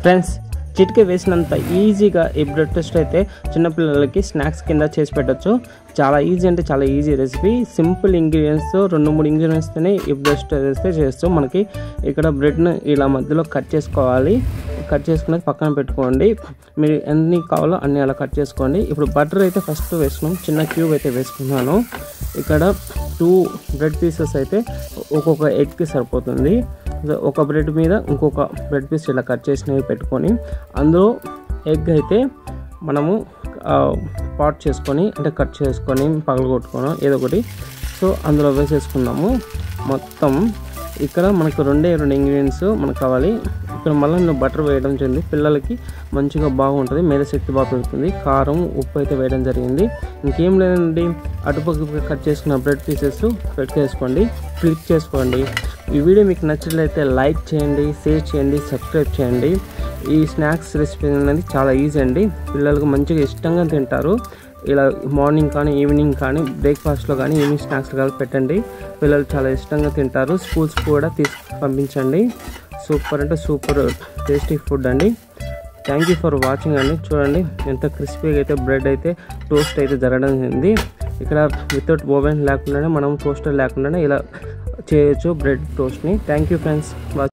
Friends, చిటికె వేసినంత ఈజీగా ఈ bread toast అయితే చిన్నపిల్లలకి స్నాక్స్ కింద చేసి పెట్టచ్చు. చాలా ఈజీ అంటే చాలా ఈజీ రెసిపీ. సింపుల్ ఇంగ్రీడియంట్స్తో 2-3 ఇంగ్రీడియంట్స్తోనే ఈ బ్రెడ్ టోస్ట్ అయితే చేస్తాం. మనకి ఇక్కడ బ్రెడ్ను ఇలా మధ్యలో కట్ చేసుకోవాలి. కట్ చేసుకునేది పక్కన పెట్టుకోండి. మీరు ఎన్ని కావాలో అన్ని అలా కట్ చేసుకోండి. ఇప్పుడు బటర్ అయితే ఫస్ట్ వేసుకున్నాం. చిన్న క్యూబ్ అయితే వేసుకున్నాను. ఇక్కడ 2 బ్రెడ్ పీసెస్ అయితే ఒక్కొక్క ఎగ్కి సరిపోతుంది. ఒక బ్రెడ్ మీద ఇంకొక బ్రెడ్ పీస్ ఇలా కట్ చేసినవి పెట్టుకొని అందులో ఎగ్ అయితే మనము పాట్ చేసుకొని అంటే కట్ చేసుకొని పగలగొట్టుకోవడం ఏదో ఒకటి సో అందులో వేసేసుకున్నాము. మొత్తం ఇక్కడ మనకు 2 ఇంగ్రీడియంట్స్ మనకు కావాలి. ఇక్కడ మళ్ళీ నేను బటర్ వేయడం జరిగింది. పిల్లలకి మంచిగా బాగుంటుంది, మేధశక్తి బాగా పెరుగుతుంది. కారం, ఉప్పు అయితే వేయడం జరిగింది. ఇంకేం లేదండి, అటుపక్క కట్ చేసుకున్న బ్రెడ్ పీసెస్ పెట్టేసుకోండి, క్లిక్ చేసుకోండి. ఈ వీడియో మీకు నచ్చినట్లయితే లైక్ చేయండి, షేర్ చేయండి, సబ్స్క్రైబ్ చేయండి. ఈ స్నాక్స్ రెసిపీ అనేది చాలా ఈజీ అండి. పిల్లలకు మంచిగా ఇష్టంగా తింటారు. ఇలా మార్నింగ్ కానీ ఈవినింగ్ కానీ బ్రేక్ఫాస్ట్లో కానీ ఈవినింగ్ స్నాక్స్ కానీ పెట్టండి. పిల్లలు చాలా ఇష్టంగా తింటారు. స్కూల్స్ కూడా పంపించండి. సూపర్ అంటే సూపర్ టేస్టీ ఫుడ్ అండి. థ్యాంక్ యూ ఫర్ వాచింగ్ అండి. చూడండి ఎంత క్రిస్పీగా అయితే బ్రెడ్ అయితే టోస్ట్ అయితే జరగడం జరిగింది. ఇక్కడ వితౌట్ ఓవెన్ లేకుండానే మనం టోస్టర్ లేకుండానే ఇలా చేయొచ్చు బ్రెడ్ టోస్ట్ని. Thank you friends.